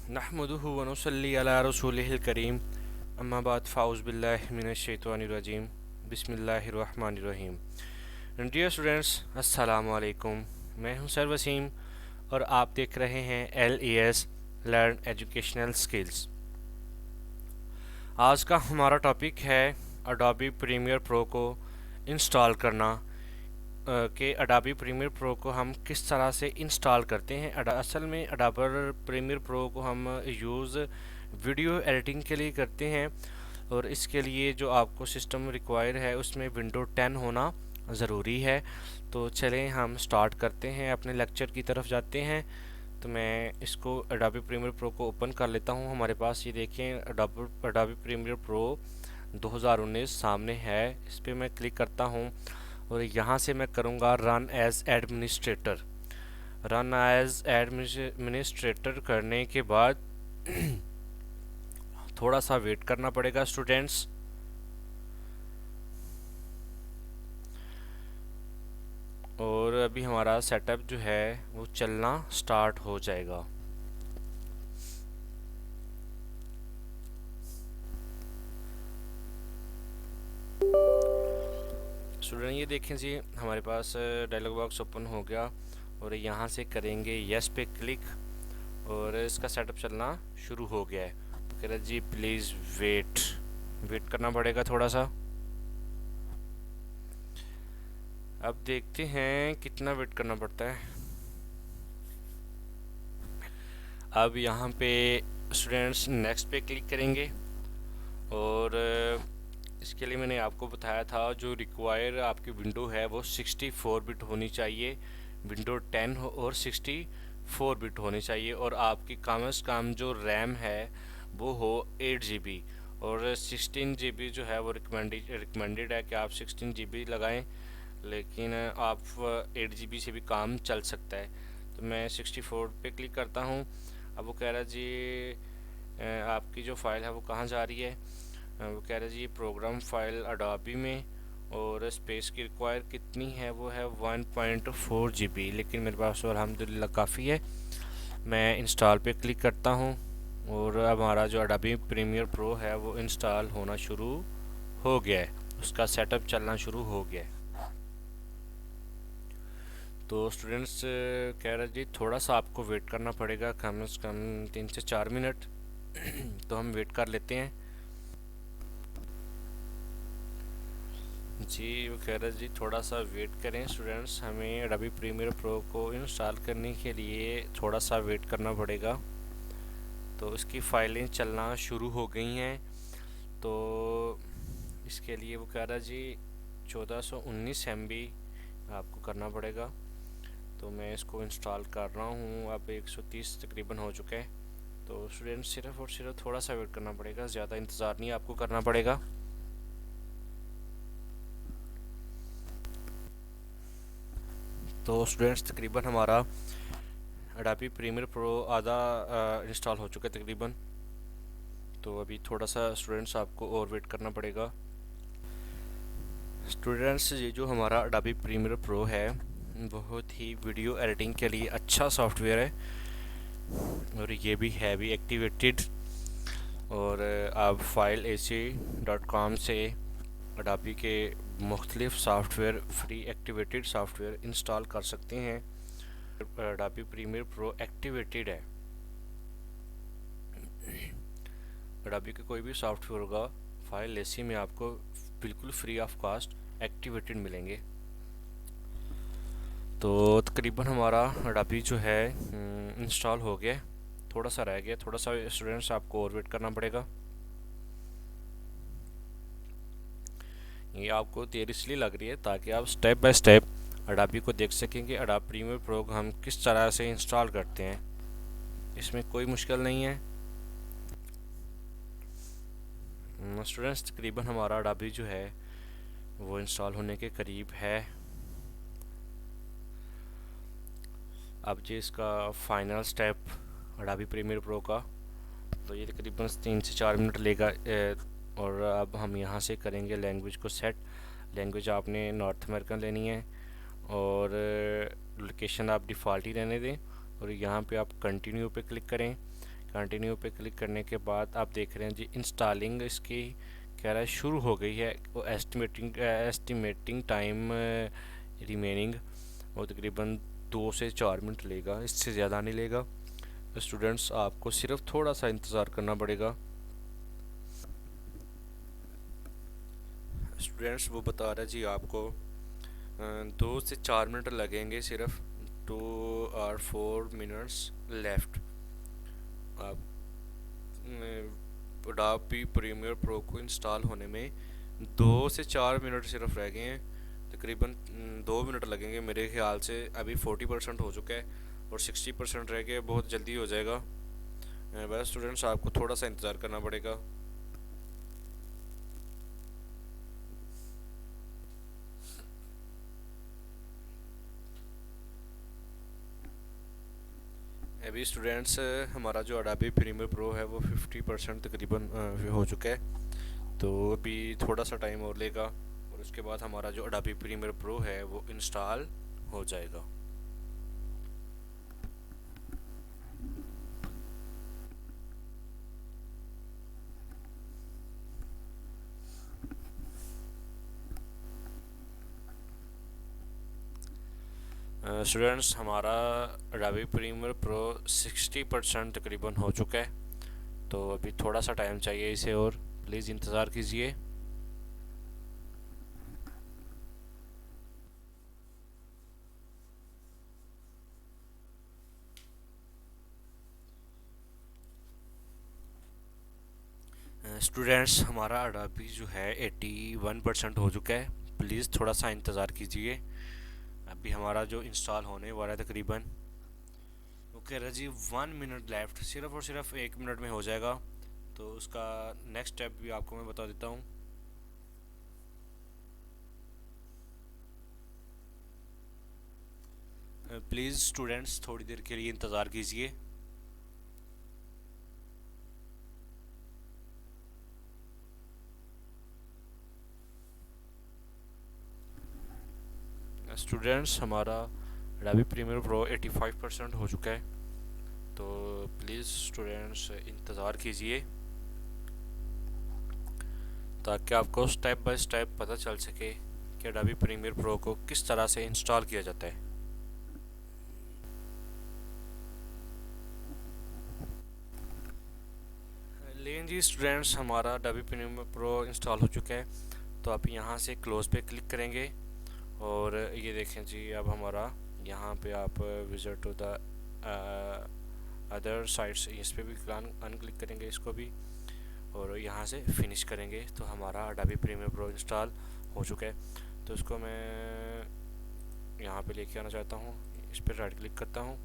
नहमदुहु व नुसल्ली अला रसूलिहिल करीम अम्मा बाद फ़ाउज़ बिल्लाहि मिनश शैतानिर रजीम बिस्मिल्लाहिर रहमानिर रहीम। डियर स्टूडेंट्स, अस्सलाम वालेकुम। मैं हूं सर वसीम और आप देख रहे हैं LES लर्न एजुकेशनल स्किल्स। आज का हमारा टॉपिक है अडोबी प्रीमियर प्रो को इंस्टॉल करना। कि अडाबी प्रीमियर प्रो को हम किस तरह से इंस्टॉल करते हैं। असल में अडाबर प्रीमियर प्रो को हम यूज़ वीडियो एडिटिंग के लिए करते हैं और इसके लिए जो आपको सिस्टम रिक्वायर है उसमें विंडो 10 होना ज़रूरी है। तो चलें हम स्टार्ट करते हैं, अपने लेक्चर की तरफ जाते हैं। तो मैं इसको अडाबी प्रीमियर प्रो को ओपन कर लेता हूँ। हमारे पास ये देखें अडाबी प्रीमियर प्रो 2019 सामने है। इस पर मैं क्लिक करता हूँ और यहाँ से मैं करूँगा run as administrator. Run as administrator करने के बाद थोड़ा सा वेट करना पड़ेगा स्टूडेंट्स। और अभी हमारा सेटअप जो है वो चलना स्टार्ट हो जाएगा। स्टूडेंट ये देखें जी, हमारे पास डायलॉग बॉक्स ओपन हो गया और यहाँ से करेंगे यस पे क्लिक और इसका सेटअप चलना शुरू हो गया है। तो कह रहा जी प्लीज़ वेट करना पड़ेगा थोड़ा सा। अब देखते हैं कितना वेट करना पड़ता है। अब यहाँ पे स्टूडेंट्स नेक्स्ट पे क्लिक करेंगे और इसके लिए मैंने आपको बताया था जो रिक्वायर आपकी विंडो है वो 64 बिट होनी चाहिए। विंडो 10 और 64 बिट होनी चाहिए और आपकी कम से कम जो रैम है वो हो 8 GB और 16 GB जो है वो रिकमेंडेड है कि आप 16 GB लगाएं, लेकिन आप 8 GB से भी काम चल सकता है। तो मैं 64 पे क्लिक करता हूँ। अब वो कह रहा है जी आपकी जो फाइल है वो कहाँ जा रही है। वो कह रहे जी ये प्रोग्राम फाइल अडोबी में और स्पेस की रिक्वायर कितनी है वो है 1.4 GB, लेकिन मेरे पास तो अल्हम्दुलिल्लाह काफ़ी है। मैं इंस्टॉल पे क्लिक करता हूँ और अब हमारा जो अडोबी प्रीमियर प्रो है वो इंस्टॉल होना शुरू हो गया है, उसका सेटअप चलना शुरू हो गया है। तो स्टूडेंट्स कह रहे जी थोड़ा सा आपको वेट करना पड़ेगा, कम से कम 3 से 4 मिनट। तो हम वेट कर लेते हैं जी। वो कह रहे जी थोड़ा सा वेट करें स्टूडेंट्स, हमें अडोबी प्रीमियर प्रो को इंस्टॉल करने के लिए थोड़ा सा वेट करना पड़ेगा। तो इसकी फाइलें चलना शुरू हो गई हैं। तो इसके लिए वो कह रहा जी 1419 MB आपको करना पड़ेगा। तो मैं इसको इंस्टॉल कर रहा हूँ। अब 130 तकरीबन हो चुका है। तो स्टूडेंट्स सिर्फ और सिर्फ थोड़ा सा वेट करना पड़ेगा, ज़्यादा इंतज़ार नहीं आपको करना पड़ेगा। तो स्टूडेंट्स तकरीबन हमारा अडोबी प्रीमियर प्रो आधा इंस्टॉल हो चुका है तकरीबन। तो अभी थोड़ा सा स्टूडेंट्स आपको और वेट करना पड़ेगा। स्टूडेंट्स ये जो हमारा अडोबी प्रीमियर प्रो है बहुत ही वीडियो एडिटिंग के लिए अच्छा सॉफ्टवेयर है और ये भी है भी एक्टिवेटेड। और आप फाइल AC.com से अडोबी के मुख्तलिफ software free activated software install कर सकते हैं। अडोबी प्रीमियर प्रो एक्टिवेटेड है। अडोबी का कोई भी सॉफ्टवेयर होगा फाइल AC में आपको बिल्कुल फ्री ऑफ कॉस्ट एक्टिवेटेड मिलेंगे। तो तकरीबन हमारा अडोबी जो है इंस्टॉल हो गया, थोड़ा सा रह गया। थोड़ा सा स्टूडेंट्स आपको और वेट करना पड़ेगा। ये आपको देर इसलिए लग रही है ताकि आप स्टेप बाय स्टेप अडोबी को देख सकें कि अडोबी प्रीमियर प्रो को हम किस तरह से इंस्टॉल करते हैं। इसमें कोई मुश्किल नहीं है स्टूडेंट्स। तकरीबन हमारा अडोबी जो है वो इंस्टॉल होने के करीब है। अब जी इसका final step Adobe Premiere Pro का, तो ये तकरीबन 3 से 4 मिनट लेगा। और अब हम यहाँ से करेंगे लैंग्वेज को सेट। लैंग्वेज आपने नॉर्थ अमेरिकन लेनी है और लोकेशन आप डिफ़ॉल्ट ही रहने दें और यहाँ पे आप कंटिन्यू पे क्लिक करें। कंटिन्यू पे क्लिक करने के बाद आप देख रहे हैं जी इंस्टॉलिंग इसकी कह रहा है शुरू हो गई है। वो एस्टिमेटिंग टाइम रिमेनिंग वो तकरीबन 2 से 4 मिनट लेगा, इससे ज़्यादा नहीं लेगा। तो स्टूडेंट्स आपको सिर्फ थोड़ा सा इंतज़ार करना पड़ेगा। स्टूडेंट्स वो बता रहा है जी आपको 2 से 4 मिनट लगेंगे सिर्फ। 2 और 4 मिनट्स लेफ्ट। आप अडोबी प्रीमियर प्रो को इंस्टॉल होने में 2 से 4 मिनट सिर्फ रह गए हैं। तकरीबन 2 मिनट लगेंगे मेरे ख्याल से। अभी 40% हो चुका है और 60% रह गया, बहुत जल्दी हो जाएगा। बस स्टूडेंट्स आपको थोड़ा सा इंतज़ार करना पड़ेगा। अभी स्टूडेंट्स हमारा जो अडोबी प्रीमियर प्रो है वो 50% तकरीबन हो चुका है। तो अभी थोड़ा सा टाइम और लेगा और उसके बाद हमारा जो अडोबी प्रीमियर प्रो है वो इंस्टॉल हो जाएगा। स्टूडेंट्स हमारा अडोबी प्रीमियर प्रो 60% तकरीबन हो चुका है। तो अभी थोड़ा सा टाइम चाहिए इसे और प्लीज़ इंतज़ार कीजिए। स्टूडेंट्स हमारा अडोबी जो है 81% हो चुका है, प्लीज़ थोड़ा सा इंतज़ार कीजिए। अभी हमारा जो इंस्टॉल होने वाला है तकरीबन वो कह रहा है जी 1 मिनट लेफ्ट, सिर्फ और सिर्फ 1 मिनट में हो जाएगा। तो उसका नेक्स्ट स्टेप भी आपको मैं बता देता हूँ। प्लीज़ स्टूडेंट्स थोड़ी देर के लिए इंतज़ार कीजिए। स्टूडेंट्स हमारा अडोबी प्रीमियर प्रो 85% हो चुका है। तो प्लीज़ स्टूडेंट्स इंतज़ार कीजिए ताकि आपको स्टेप बाय स्टेप पता चल सके कि अडोबी प्रीमियर प्रो को किस तरह से इंस्टॉल किया जाता है। लेकिन जी स्टूडेंट्स हमारा अडोबी प्रीमियर प्रो इंस्टॉल हो चुका है। तो आप यहाँ से क्लोज पे क्लिक करेंगे और ये देखें जी अब हमारा यहाँ पे आप visit to the other sites इस पर भी अनक्लिक करेंगे इसको भी और यहाँ से फिनिश करेंगे। तो हमारा अडोबी प्रीमियर प्रो इंस्टॉल हो चुका है। तो इसको मैं यहाँ पे लेके आना चाहता हूँ, इस पर राइट क्लिक करता हूँ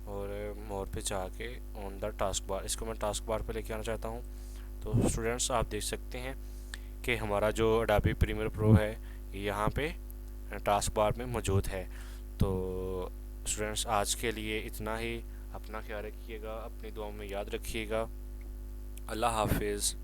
और मोर पे जाके ऑन द टास्क बार, इसको मैं टास्क बार पे लेके आना चाहता हूँ। तो स्टूडेंट्स आप देख सकते हैं कि हमारा जो अडोबी प्रीमियर प्रो है यहाँ पे टास्क बार में मौजूद है। तो स्टूडेंट्स आज के लिए इतना ही। अपना ख्याल रखिएगा, अपनी दुआओं में याद रखिएगा। अल्लाह हाफिज़।